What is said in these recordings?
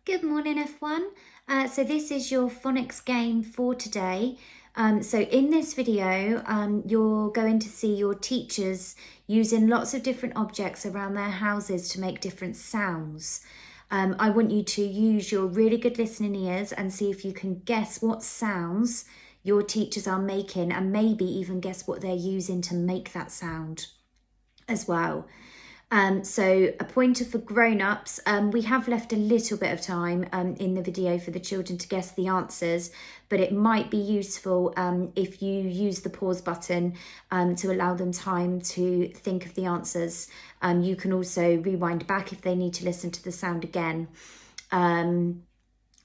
Good morning, F1. So this is your phonics game for today. So in this video, you're going to see your teachers using lots of different objects around their houses to make different sounds. I want you to use your really good listening ears and see if you can guess what sounds your teachers are making and maybe even guess what they're using to make that sound as well. So a pointer for grown-ups, we have left a little bit of time in the video for the children to guess the answers, but it might be useful if you use the pause button to allow them time to think of the answers. You can also rewind back if they need to listen to the sound again.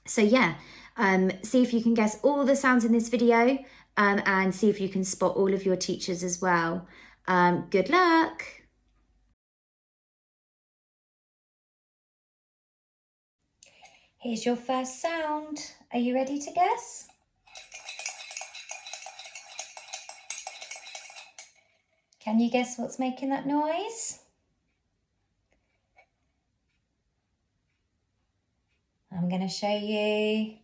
See if you can guess all the sounds in this video and see if you can spot all of your teachers as well. Good luck! Here's your first sound. Are you ready to guess? Can you guess what's making that noise? I'm going to show you.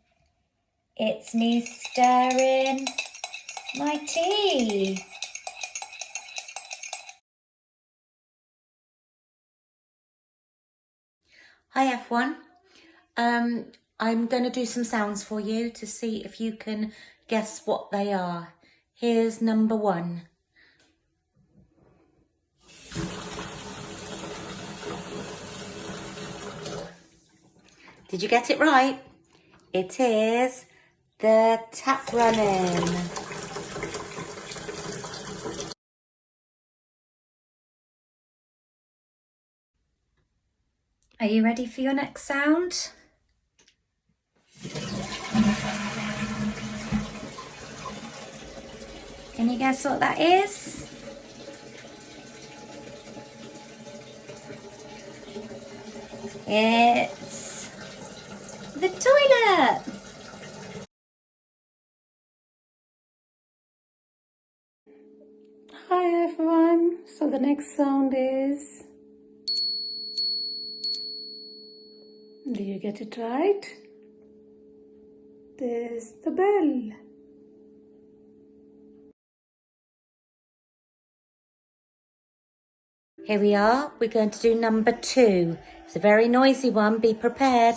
It's me stirring my tea. Hi F1. I'm going to do some sounds for you to see if you can guess what they are. Here's number 1. Did you get it right? It is the tap running. Are you ready for your next sound? Can you guess what that is? It's the toilet. Hi everyone, so the next sound is, do you get it right? There's the bell. Here we are, we're going to do number 2. It's a very noisy one, be prepared.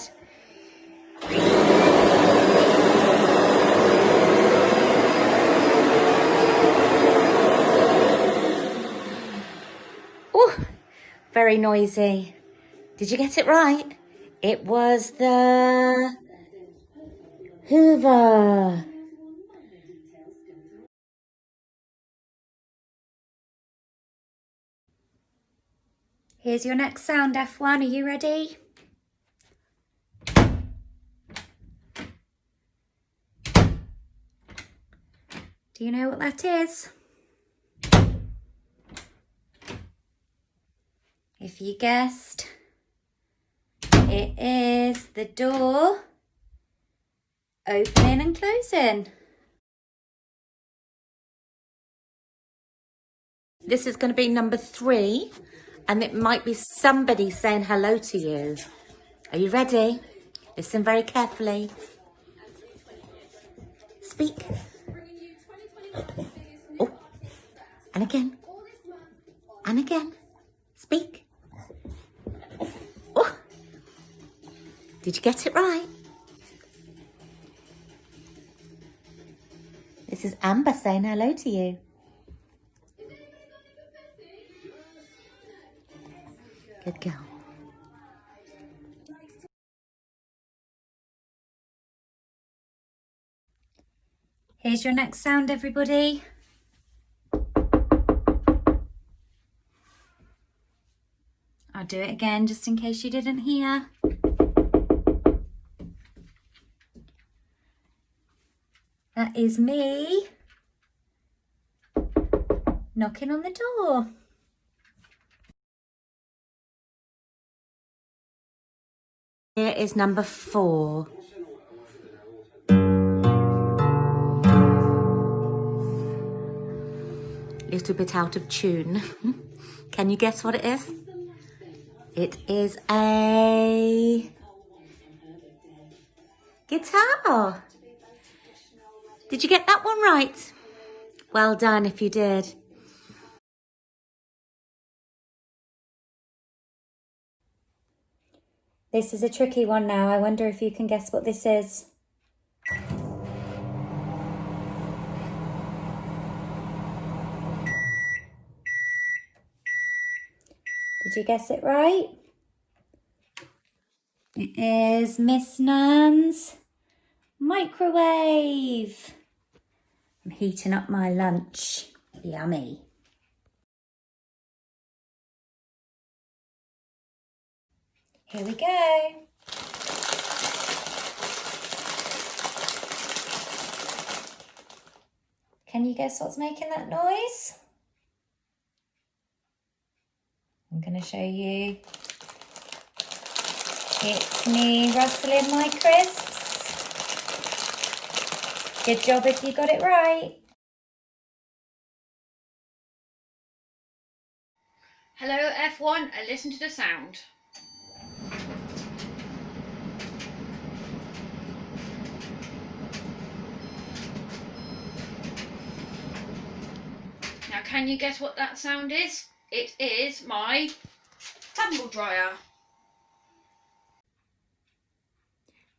Oh, very noisy. Did you get it right? It was the Hoover. Here's your next sound, F1. Are you ready? Do you know what that is? If you guessed, it is the door opening and closing. This is going to be number 3, and it might be somebody saying hello to you. Are you ready? Listen very carefully. Speak. Oh, and again. And again. Speak. Oh, did you get it right? This is Amber saying hello to you. Good girl. Here's your next sound, everybody. I'll do it again just in case you didn't hear. That is me knocking on the door. Here is number 4. Little bit out of tune. Can you guess what it is? It is a Guitar. Did you get that one right? Well done if you did. This is a tricky one now. I wonder if you can guess what this is. Did you guess it right? It is Miss Nan's microwave. I'm heating up my lunch. Yummy. Here we go. Can you guess what's making that noise? I'm going to show you. It's me rustling my crisps. Good job if you got it right. Hello F1 and listen to the sound. Now can you guess what that sound is? It is my tumble dryer.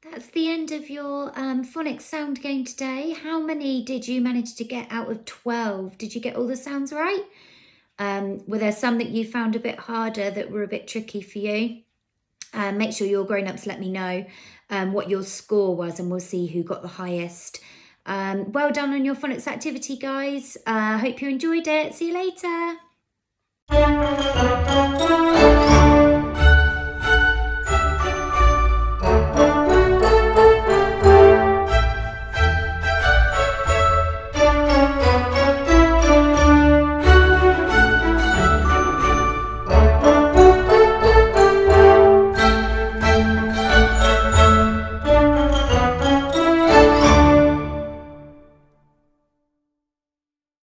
That's the end of your phonics sound game today. How many did you manage to get out of 12? Did you get all the sounds right? Were there some that you found a bit harder that were a bit tricky for you? Make sure your grown-ups let me know what your score was and we'll see who got the highest. Well done on your phonics activity, guys. Hope you enjoyed it. See you later.